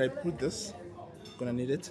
I put this. Gonna need it.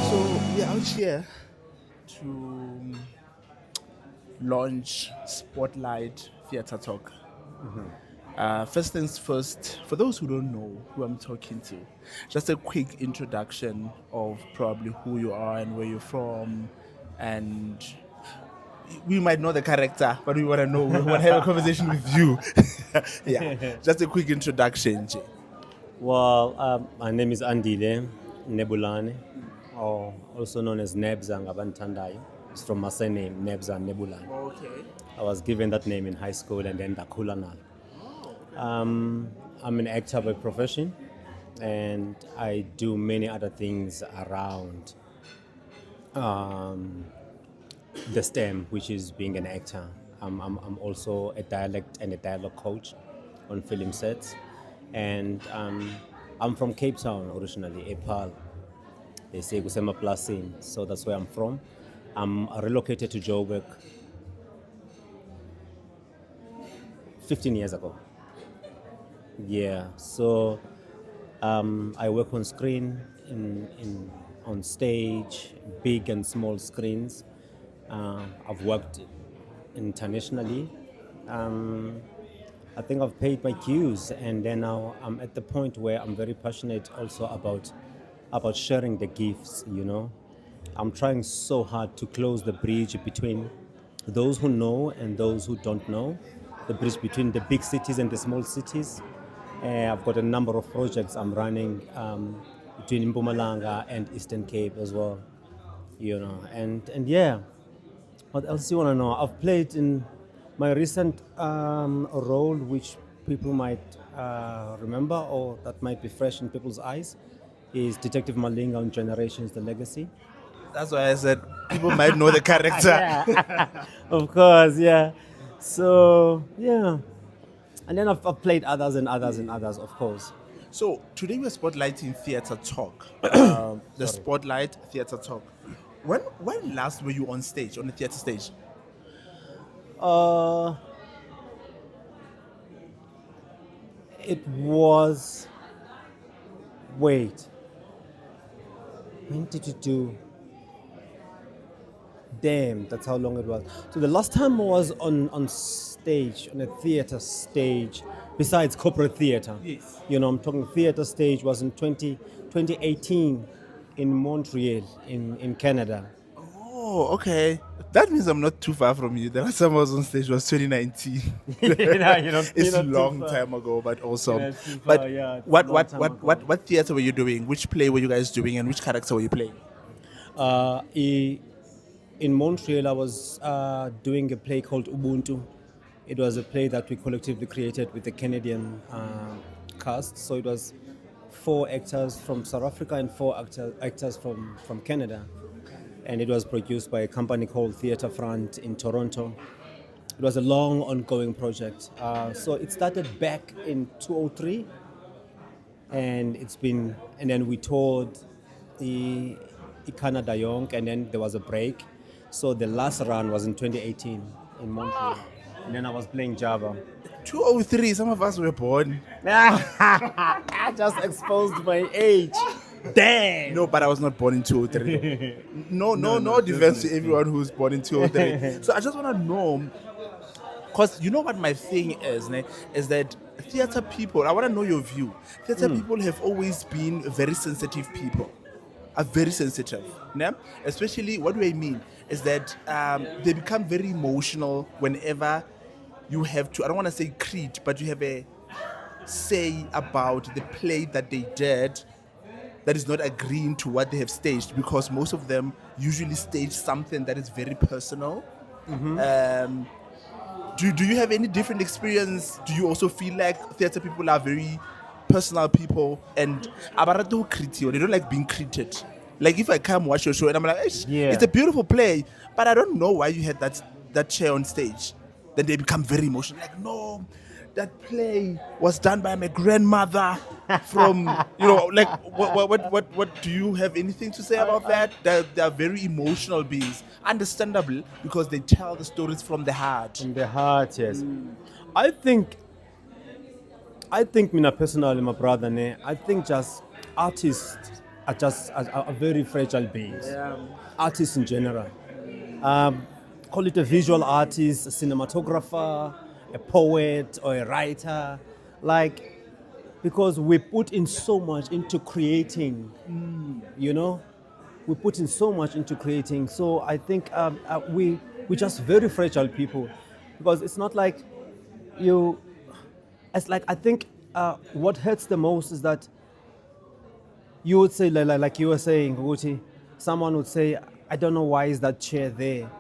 So we're out here to launch Spotlight Theatre Talk. First things first, for those who don't know who I'm talking to, just a quick introduction of probably who you are and where you're from, and we might know the character, but we want to know, we want to have a conversation with you. Yeah, just a quick introduction, Jay. Well, my name is Andile Nebulane, or also known as Nebza Ngabantandai. It's from my surname, Nebza Nebulane. Okay. I was given that name in high school and then Dakulanal. I'm an actor by profession, and I do many other things around the STEM, which is being an actor. I'm also a dialect and a dialogue coach on film sets. And I'm from Cape Town originally, a Pal. They say Kusema Plasin, so that's where I'm from. I'm relocated to Joburg 15 years ago. Yeah, so I work on screen, on stage, big and small screens. I've worked internationally. I think I've paid my dues, and then now I'm at the point where I'm very passionate also about sharing the gifts. I'm trying so hard to close the bridge between those who know and those who don't know, the bridge between the big cities and the small cities. I've got a number of projects I'm running between Mpumalanga and Eastern Cape as well. And yeah. What else do you want to know? I've played in my recent role, which people might remember or that might be fresh in people's eyes, is Detective Malinga on Generations: The Legacy. That's why I said people might know the character. Of course, yeah. So, yeah. And then I've played others and others and others, of course. So today we're spotlighting theatre talk. The Spotlight Theatre Talk. When last were you on stage, on the theatre stage? Uh, it was. Wait. When did you do? Damn, that's how long it was. So the last time I was on stage, on a theater stage, besides corporate theater. Yes. I'm talking theater stage was in 2018 in Montreal, in Canada. Oh, okay. That means I'm not too far from you. The last time I was on stage was 2019. It's a long time ago, but also. You're not too But far, yeah, it's a what long what time what ago. what theatre were you doing? Which play were you guys doing, and which character were you playing? In Montreal, I was doing a play called Ubuntu. It was a play that we collectively created with the Canadian cast. So it was 4 actors from South Africa and 4 actors from Canada. And it was produced by a company called Theatre Front in Toronto. It was a long, ongoing project. So it started back in 2003, and then we toured the Canada Young, and then there was a break. So the last run was in 2018 in Montreal, and then I was playing Java. 203. Some of us were born. I just exposed my age. Damn. No, but I was not born in 203. No defense to everyone who's born in 203. So I just want to know, because you know what my thing is, ne? Is that theatre people, I want to know your view. Theatre people have always been very sensitive people. Are very sensitive. Ne? Especially, what do I mean? Is that they become very emotional whenever you have to, I don't want to say create, but you have a say about the play that they did that is not agreeing to what they have staged, because most of them usually stage something that is very personal. Do you have any different experience? Do you also feel like theatre people are very personal people and abarato critical? They don't like being created. Like if I come watch your show and I'm like, "Eish, Yeah. it's a beautiful play, but I don't know why you had that chair on stage." Then they become very emotional. Like, no, that play was done by my grandmother from, like, what do you have anything to say about that? They're very emotional beings, understandable, because they tell the stories from the heart. From the heart, yes. I think mina personally, my brother, ne, I think just artists are very fragile beings. Artists in general. Call it a visual artist, a cinematographer, a poet, or a writer. Like, because we put in so much into creating, you know? We put in so much into creating. So I think we're just very fragile people. Because it's not like you, it's like I think what hurts the most is that you would say, like you were saying, Guti, someone would say, I don't know why is that chair there.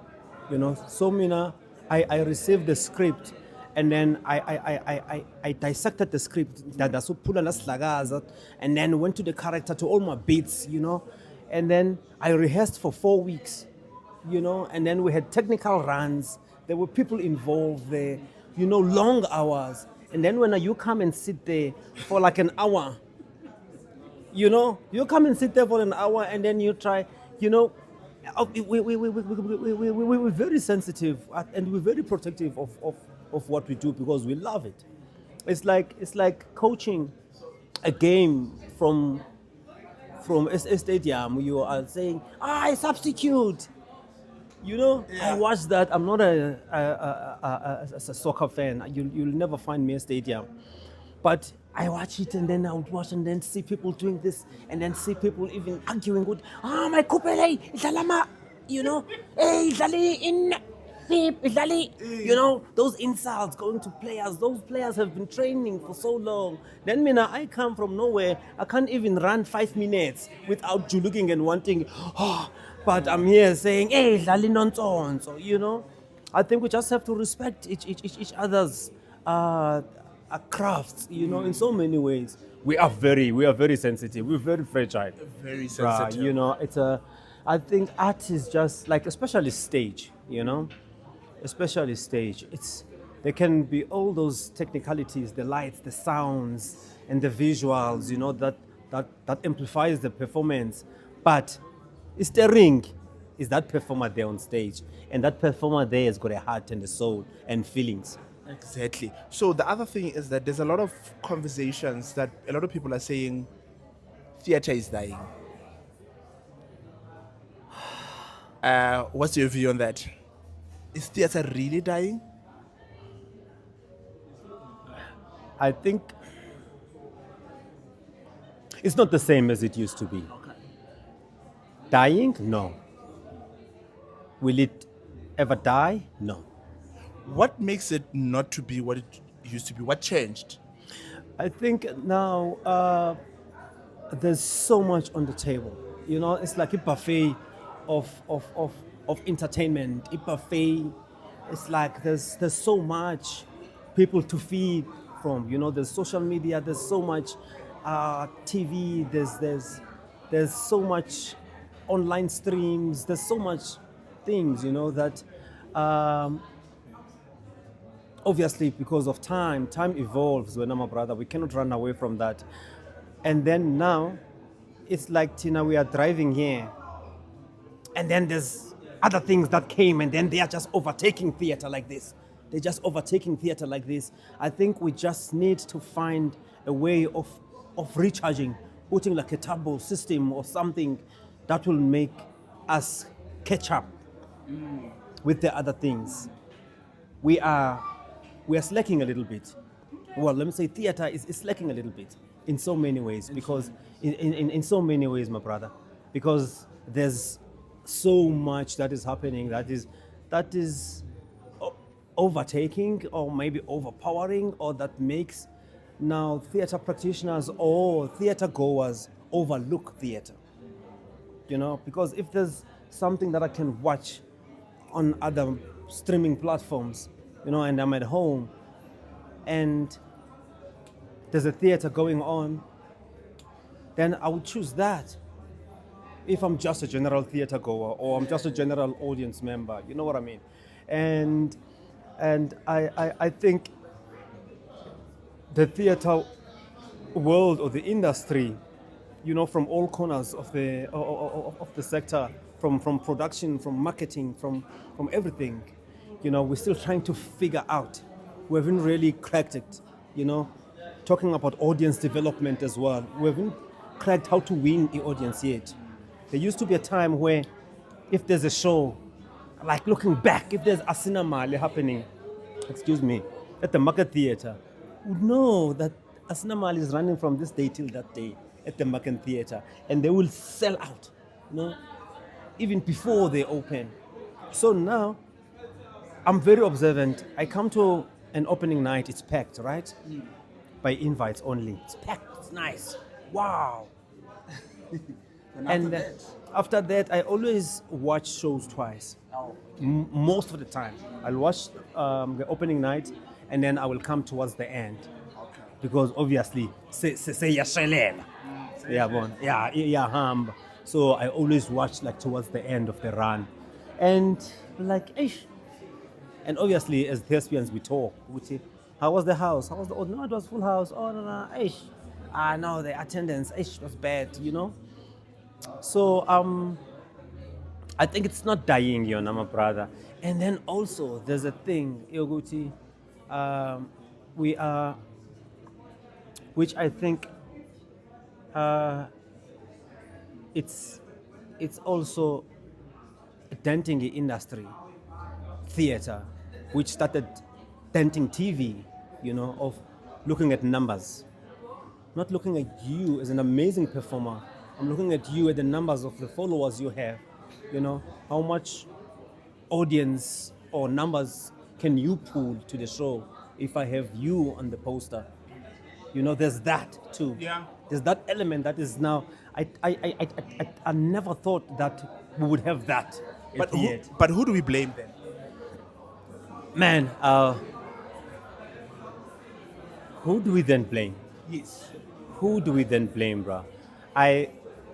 So Mina, I received the script and then I dissected the script, and then went to the character, to all my beats. And then I rehearsed for 4 weeks, and then we had technical runs. There were people involved there, long hours. And then when you come and sit there for like an hour, you come and sit there for an hour and then you try, we're very sensitive and we're very protective of what we do because we love it. It's like coaching a game from a stadium. You are saying, I substitute. I watch that. I'm not a soccer fan. You'll never find me a stadium. But I watch it and then I would watch and then see people doing this and then see people even arguing with, my kupele, italama, hey, Itali in Itali, those insults going to players. Those players have been training for so long. Then I come from nowhere. I can't even run 5 minutes without you looking and wanting, but I'm here saying, hey, Itali nonsense. So, I think we just have to respect each other's crafts, in so many ways. We are very sensitive. We're very fragile. Very sensitive. I think art is just like, especially stage, especially stage. There can be all those technicalities, the lights, the sounds, and the visuals, that amplifies the performance. But it's the ring. Is that performer there on stage? And that performer there has got a heart and a soul and feelings. Exactly. So the other thing is that there's a lot of conversations that a lot of people are saying theater is dying. What's your view on that? Is theater really dying? I think it's not the same as it used to be. Okay. Dying? No. Will it ever die? No. What makes it not to be what it used to be? What changed? I think now there's so much on the table. It's like a buffet of entertainment. A buffet. It's like there's so much people to feed from. There's social media. There's so much TV. There's so much online streams. There's so much things. That. Obviously, because of time evolves when I'm a brother. We cannot run away from that. And then now, it's like, Tina, we are driving here. And then there's other things that came and then they are just overtaking theater like this. They're just overtaking theater like this. I think we just need to find a way of recharging, putting like a turbo system or something that will make us catch up with the other things. We are slacking a little bit. Well, let me say theater is slacking a little bit in so many ways because in so many ways, my brother, because there's so much that is happening that is overtaking or maybe overpowering, or that makes now theater practitioners or theater goers overlook theater. Because if there's something that I can watch on other streaming platforms, and I'm at home, and there's a theater going on, then I would choose that. If I'm just a general theater goer or I'm just a general audience member, you know what I mean? And I think the theater world or the industry, from all corners of the sector, from production, from marketing, from everything, we're still trying to figure out. We haven't really cracked it, talking about audience development as well. We haven't cracked how to win the audience yet. There used to be a time where if there's a show, like looking back, if there's a cinema happening, excuse me, at the Market Theatre, would know that a cinema is running from this day till that day at the Market Theatre, and they will sell out, even before they open. So now, I'm very observant. I come to an opening night, it's packed, right? By invites only. It's packed, it's nice. Wow. And after that, I always watch shows twice. Most of the time. I'll watch the opening night, and then I will come towards the end. Because obviously, say yashelela. Yeah. So I always watch like towards the end of the run. And like, ish. And obviously, as thespians, we talk. We say, how was the house? How was the? Oh no, it was full house. Oh no, ish. No, the attendance, ish, was bad. So I think it's not dying, my brother. And then also there's a thing, Yoguti, we are, which I think it's also denting the industry, theater, which started denting TV, of looking at numbers, not looking at you as an amazing performer. I'm looking at you at the numbers of the followers you have, how much audience or numbers can you pull to the show if I have you on the poster. There's that too. Yeah. There's that element that is now, I never thought that we would have that. But who do we blame then? Man, who do we then blame? Yes. Who do we then blame, bro?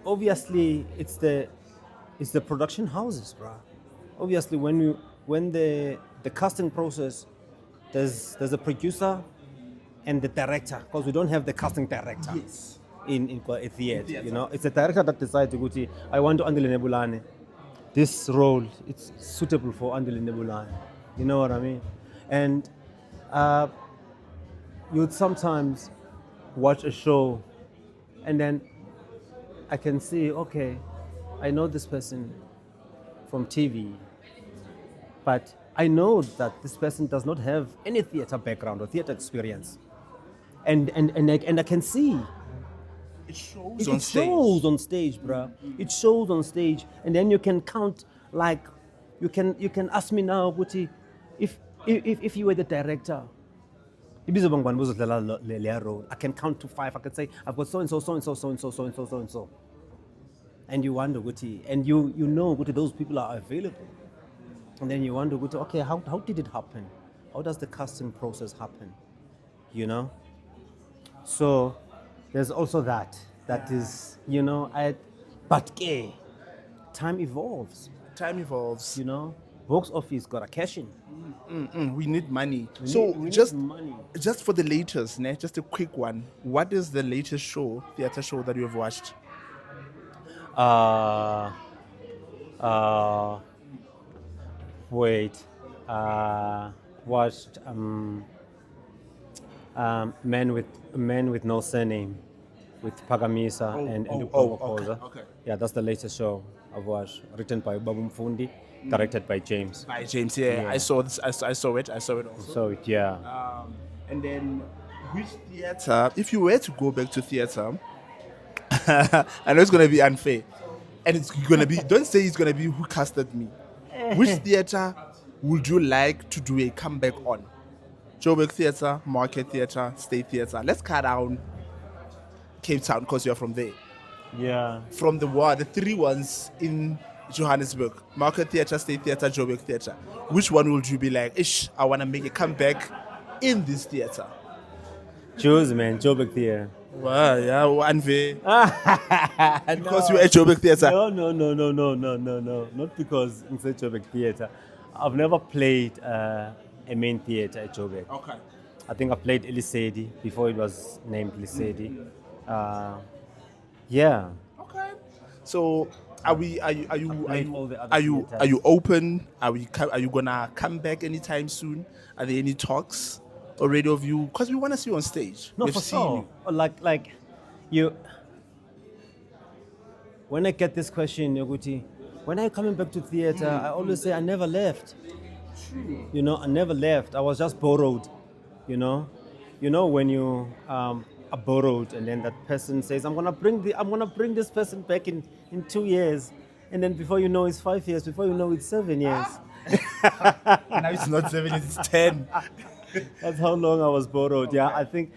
Obviously it's the production houses, bro. Obviously, when the casting process, there's a producer and the director, because we don't have the casting director. Yes. In a theater, it's the director that decides to go to. I want to Andile Nebulane. This role, it's suitable for Andile Nebulane. You know what I mean? And you'd sometimes watch a show, and then I can see, okay, I know this person from TV, but I know that this person does not have any theater background or theater experience. And I can see. It It shows on stage, bruh. It shows on stage. And then you can count, like, you can ask me now, Guti, if you were the director, I can count to 5. I can say, I've got so-and-so, so-and-so, so-and-so, so-and-so, so-and-so. And you wonder, Guti, and you know, Guti, those people are available. And then you wonder, Guti, okay, how did it happen? How does the casting process happen? So there's also that is, but time evolves. Time evolves. Box office got a cash in. We need money. We need money. Just for the latest, just a quick one. What is the latest theater show that you have watched? Watched Man with No Surname with Pagamisa and Koza. Okay. Yeah, that's the latest show I've watched. Written by Babu Mfundi, directed by James. By James, yeah. I saw this. I saw it. Also. So yeah. And then, which theater? If you were to go back to theater, I know it's gonna be unfair, and it's gonna be. Don't say it's gonna be who casted me. Which theater would you like to do a comeback on? Joburg Theatre, Market Theatre, State Theatre. Let's cut down Cape Town because you're from there. Yeah. From the 3 ones in Johannesburg, Market Theatre, State Theatre, Joburg Theatre. Which one would you be like, I want to make a comeback in this theatre? Choose, man, Joburg Theatre. Wow, yeah, unfair. Because you're at Joburg Theatre. No. Not because it's at Joburg Theatre. I've never played a main theatre at Joburg. Okay. I think I played Elisedi before it was named Elisedi. Yeah. Okay. So are we? played all the other are you theatres. open? Are you gonna come back anytime soon? Are there any talks already of you? Because we want to see you on stage. No, We've for seen sure. you. Like you. When I get this question, Yoguti, when are you coming back to theater? I always say I never left. You know, I never left. I was just borrowed. You know when you are borrowed, and then that person says, I'm gonna bring this person back in 2 years, and then before you know it's 5 years. Before you know it's 7 years. Now it's not 7, it's 10. That's how long I was borrowed. Yeah, I think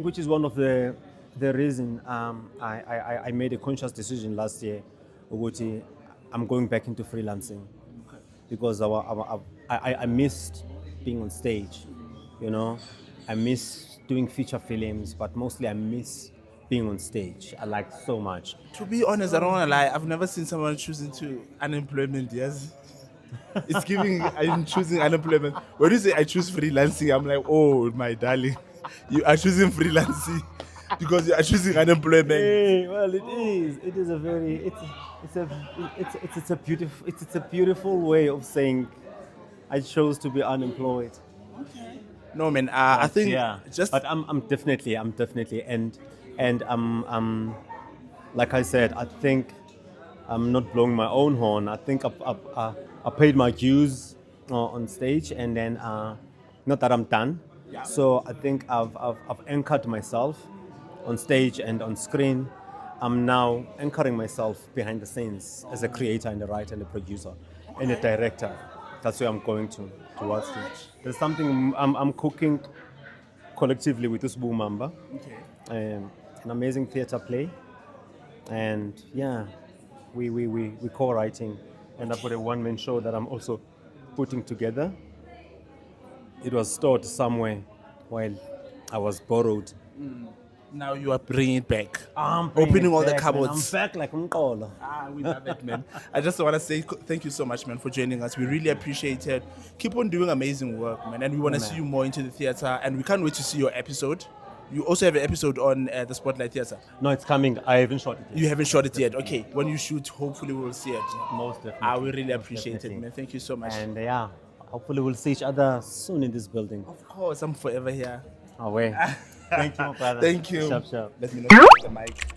which is one of the reason I made a conscious decision last year, Uguti, I'm going back into freelancing because I missed being on stage. You know, I miss doing feature films, but mostly I miss being on stage. I like so much. To be honest, I don't want to lie. I've never seen someone choosing to unemployment. Yes, it's giving. I'm choosing unemployment. When you say I choose freelancing, I'm like, oh my darling, you are choosing freelancing because you are choosing unemployment. Hey, well, it is. It is a very. It's a beautiful. It's a beautiful way of saying, I chose to be unemployed. No man, I think Yeah, just but I'm definitely, and like I said, I think I'm not blowing my own horn. I think I paid my dues on stage, and then not that I'm done. Yeah. So I think I've anchored myself on stage and on screen. I'm now anchoring myself behind the scenes as a creator and a writer and a producer and a director. That's where I'm going towards. There's something I'm cooking collectively with Usbu Mamba, an amazing theater play, and yeah, we co-writing, and I've got a one-man show that I'm also putting together. It was stored somewhere while I was borrowed. now you are bringing it back. I'm bringing Opening it all the back, man. cupboards. I'm back like Mkola. We love it, man. I just want to say thank you so much, man, for joining us. We really appreciate it. Keep on doing amazing work, man. And we want to see you more into the theater. And we can't wait to see your episode. You also have an episode on the Spotlight Theater. No, it's coming. I haven't shot it yet. You haven't shot it yet. Okay. When you shoot, hopefully we will see it. Most definitely. I will really Most appreciate it, definitely. man. Thank you so much. And yeah, hopefully we'll see each other soon in this building. Of course, I'm forever here. Away. Thank you, my brother. Thank you. Sharp, sharp. Let me know the mic.